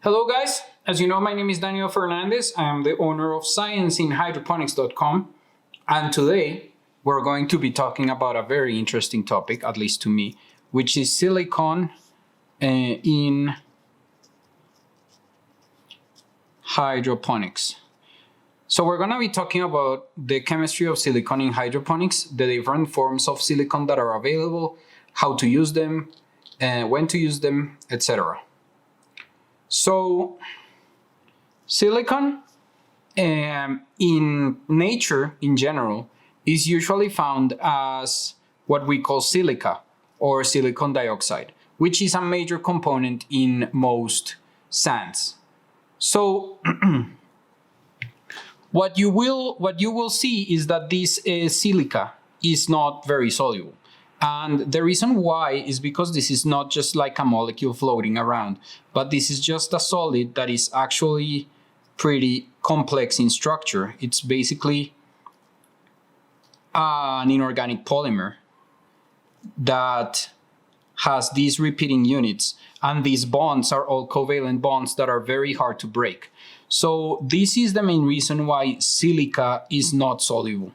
Hello guys, as you know my name is Daniel Fernandez. I am the owner of scienceinhydroponics.com, and today we're going to be talking about a very interesting topic, at least to me, which is silicone in hydroponics. So we're going to be talking about the chemistry of silicone in hydroponics, the different forms of silicone that are available, how to use them, when to use them, etc. So silicon in nature in general is usually found as what we call silica or silicon dioxide, which is a major component in most sands. So what you will see is that this silica is not very soluble. And the reason why is because this is not just like a molecule floating around, but this is just a solid that is actually pretty complex in structure. It's basically an inorganic polymer that has these repeating units, and these bonds are all covalent bonds that are very hard to break. So this is the main reason why silica is not soluble.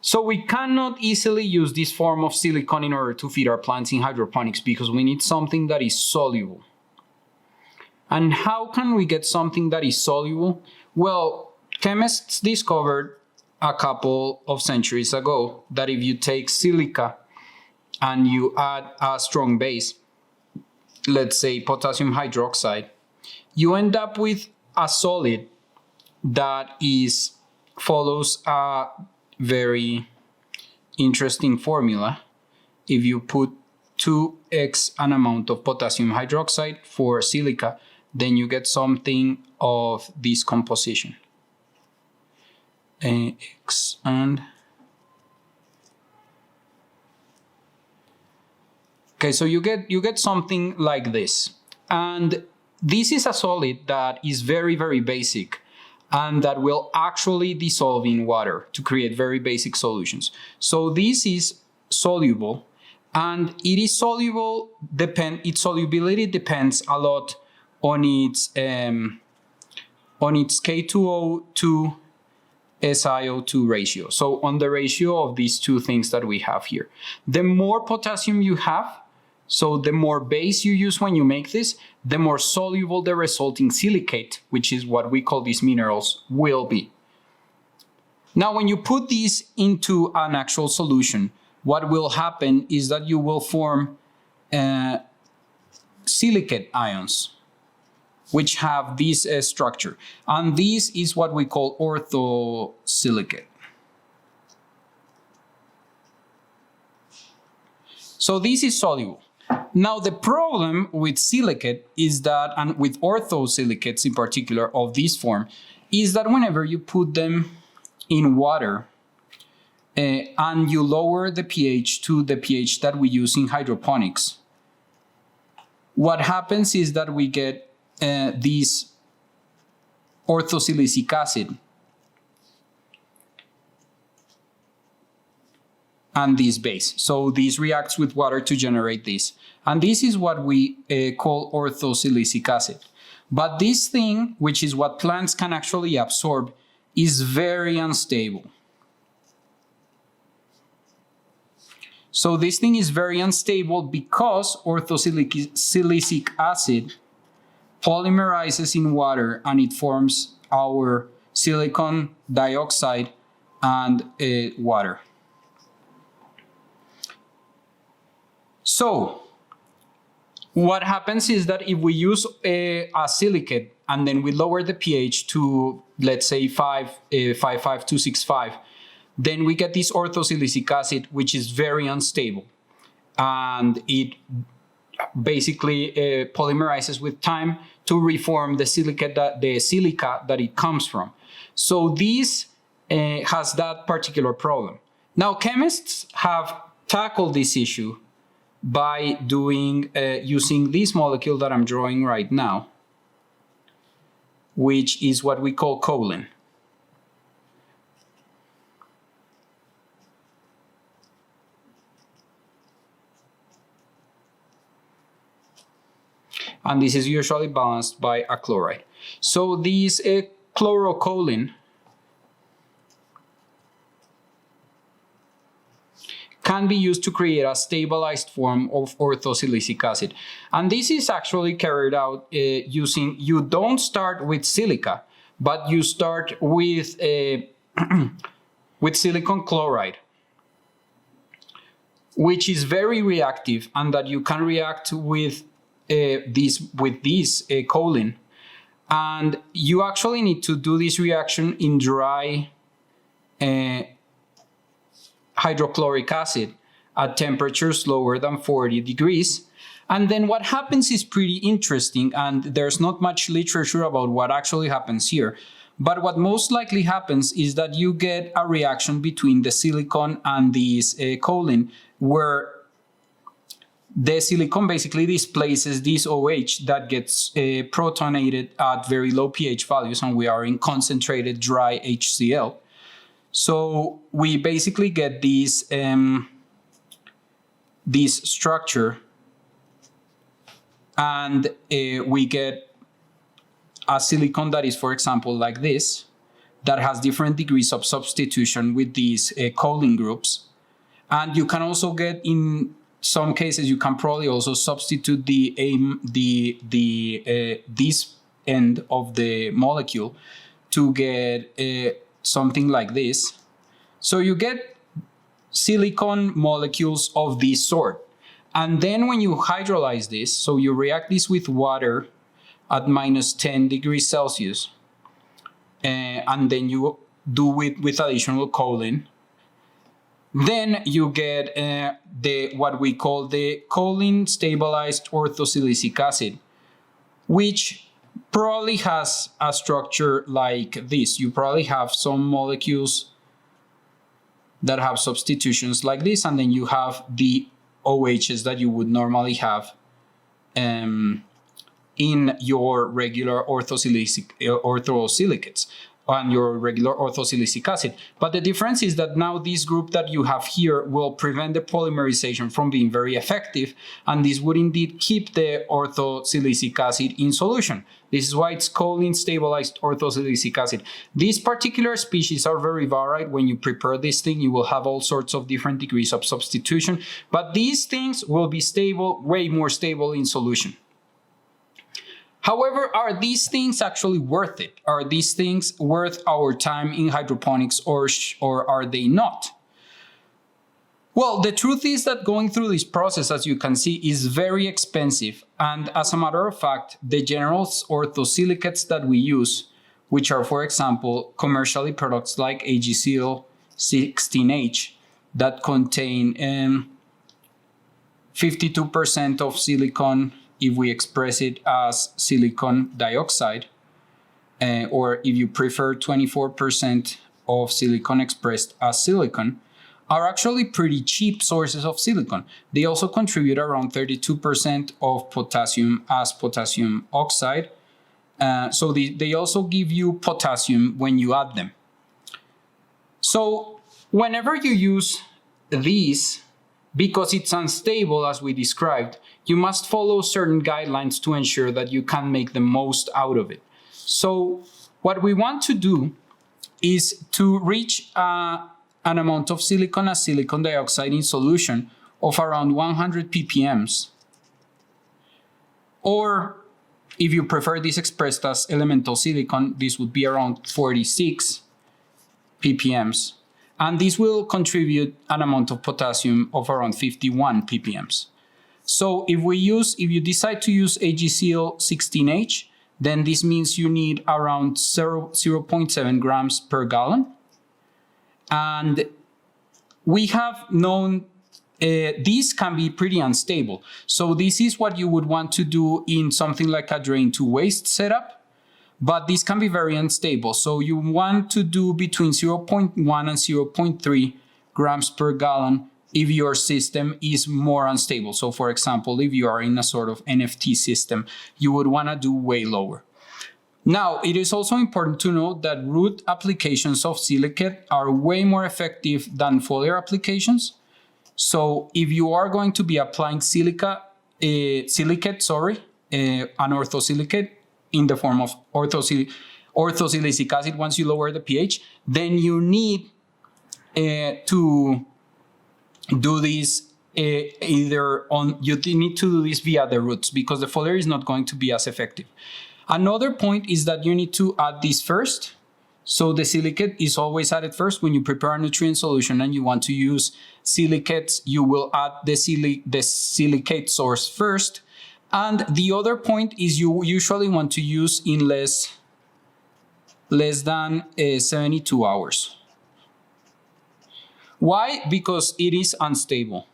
So we cannot easily use this form of silicone in order to feed our plants in hydroponics because we need something that is soluble. And how can we get something that is soluble? Well, chemists discovered a couple of centuries ago that if you take silica and you add a strong base, let's say potassium hydroxide, you end up with a solid that follows a very interesting formula. If you put 2x an amount of potassium hydroxide for silica, then you get something of this composition. X and okay, so you get something like this, and this is a solid that is very, very basic and that will actually dissolve in water to create very basic solutions. So this is soluble, and it is soluble, its solubility depends a lot on its K2O to SiO2 ratio. So on the ratio of these two things that we have here. The more potassium you have, so the more base you use when you make this, the more soluble the resulting silicate, which is what we call these minerals, will be. Now, when you put these into an actual solution, what will happen is that you will form silicate ions, which have this structure. And this is what we call orthosilicate. So this is soluble. Now, the problem with silicate is that, and with orthosilicates in particular of this form, is that whenever you put them in water and you lower the pH to the pH that we use in hydroponics, what happens is that we get this orthosilicic acid and this base. So this reacts with water to generate this. And this is what we call orthosilicic acid. But this thing, which is what plants can actually absorb, is very unstable. So this thing is very unstable because orthosilicic acid polymerizes in water and it forms our silicon dioxide and water. So what happens is that if we use a silicate and then we lower the pH to, let's say, 5.265, then we get this orthosilicic acid, which is very unstable. And it basically polymerizes with time to reform the silica that it comes from. So this has that particular problem. Now, chemists have tackled this issue by using this molecule that I'm drawing right now, which is what we call choline. and this is usually balanced by a chloride. So this chlorocholine can be used to create a stabilized form of orthosilicic acid. And this is actually carried out using, you don't start with silica, but you start with, with silicon chloride, which is very reactive, and that you can react with this choline. And you actually need to do this reaction in dry hydrochloric acid at temperatures lower than 40 degrees. And then what happens is pretty interesting, and there's not much literature about what actually happens here. But what most likely happens is that you get a reaction between the silicone and this choline, where the silicone basically displaces this OH that gets protonated at very low pH values, and we are in concentrated dry HCl. So we basically get this, this structure, and we get a silicone that is, for example, like this, that has different degrees of substitution with these choline groups. And you can also get, in some cases, you can probably also substitute this end of the molecule to get something like this. So you get silicon molecules of this sort. And then when you hydrolyze this, so you react this with water at minus 10 degrees Celsius, and then you do it with additional choline, then you get what we call the choline stabilized orthosilicic acid, which probably has a structure like this. You probably have some molecules that have substitutions like this, and then you have the OHs that you would normally have in your regular orthosilicates on your regular orthosilicic acid. But the difference is that now this group that you have here will prevent the polymerization from being very effective, and this would indeed keep the orthosilicic acid in solution. This is why it's choline stabilized orthosilicic acid. These particular species are very varied. When you prepare this thing, you will have all sorts of different degrees of substitution, but these things will be stable, way more stable in solution. However, are these things actually worth it? Are these things worth our time in hydroponics, or are they not? Well, the truth is that going through this process, as you can see, is very expensive. And as a matter of fact, the general orthosilicates that we use, which are, for example, commercially products like AgSil 16H, that contain 52% of silicon, if we express it as silicon dioxide, or if you prefer 24% of silicon expressed as silicon, are actually pretty cheap sources of silicon. They also contribute around 32% of potassium as potassium oxide. So they also give you potassium when you add them. So whenever you use these, because it's unstable as we described, you must follow certain guidelines to ensure that you can make the most out of it. So what we want to do is to reach an amount of silicon as silicon dioxide in solution of around 100 ppms. Or if you prefer this expressed as elemental silicon, this would be around 46 ppms. And this will contribute an amount of potassium of around 51 ppms. So if you decide to use AgSil 16H, then this means you need around 0.7 grams per gallon. And we have known these can be pretty unstable. So this is what you would want to do in something like a drain to waste setup. But these can be very unstable. So you want to do between 0.1 and 0.3 grams per gallon if your system is more unstable. So for example, if you are in a sort of NFT system, you would want to do way lower. Now, it is also important to note that root applications of silicate are way more effective than foliar applications. So if you are going to be applying silicate, an orthosilicate in the form of orthosilicic acid once you lower the pH, then you need to do this you need to do this via the roots, because the foliar is not going to be as effective. Another point is that you need to add this first. So the silicate is always added first. When you prepare a nutrient solution and you want to use silicates, you will add the silicate source first. And the other point is you usually want to use in less than 72 hours. Why? Because it is unstable.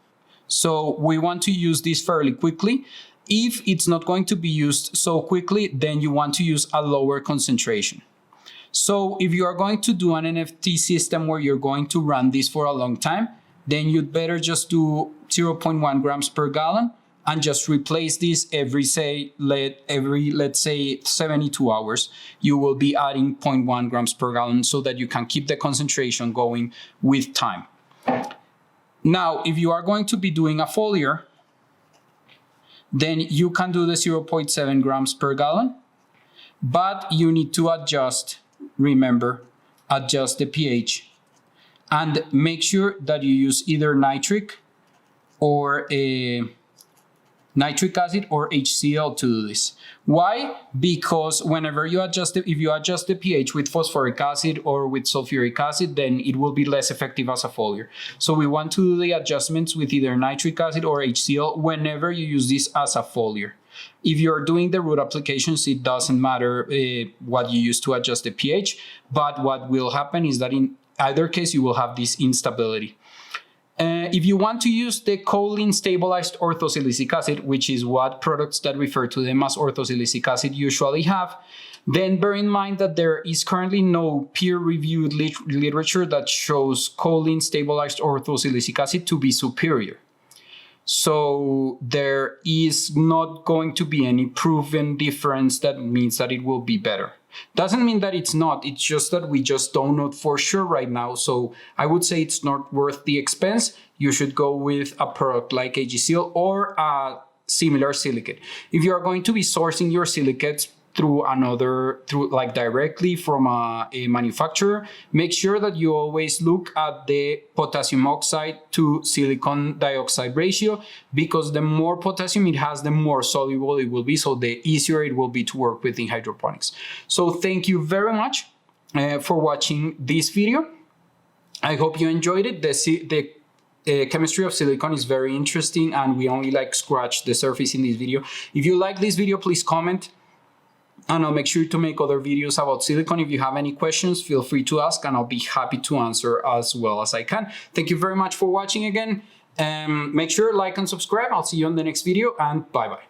So we want to use this fairly quickly. If it's not going to be used so quickly, then you want to use a lower concentration. So if you are going to do an NFT system where you're going to run this for a long time, then you'd better just do 0.1 grams per gallon and just replace this every, let's say 72 hours. You will be adding 0.1 grams per gallon so that you can keep the concentration going with time. Now, if you are going to be doing a foliar, then you can do the 0.7 grams per gallon, but you need to adjust, remember, adjust the pH and make sure that you use either nitric acid or HCl to do this. Why? Because whenever you adjust it, if you adjust the pH with phosphoric acid or with sulfuric acid, then it will be less effective as a foliar. So we want to do the adjustments with either nitric acid or HCl whenever you use this as a foliar. If you're doing the root applications, it doesn't matter what you use to adjust the pH, but what will happen is that in either case, you will have this instability. If you want to use the choline stabilized orthosilicic acid, which is what products that refer to them as orthosilicic acid usually have, then bear in mind that there is currently no peer-reviewed literature that shows choline stabilized orthosilicic acid to be superior. So there is not going to be any proven difference that means that it will be better. Doesn't mean that it's not, it's just that we just don't know for sure right now. So I would say it's not worth the expense. You should go with a product like AgSeal or a similar silicate. If you are going to be sourcing your silicates through like directly from a manufacturer, make sure that you always look at the potassium oxide to silicon dioxide ratio, because the more potassium it has, the more soluble it will be, so the easier it will be to work with in hydroponics. So thank you very much for watching this video. I hope you enjoyed it. The chemistry of silicone is very interesting, and we only scratched the surface in this video. If you like this video, please comment, and I'll make sure to make other videos about silicone. If you have any questions, feel free to ask, and I'll be happy to answer as well as I can. Thank you very much for watching again. Make sure to like and subscribe. I'll see you on the next video, and bye-bye.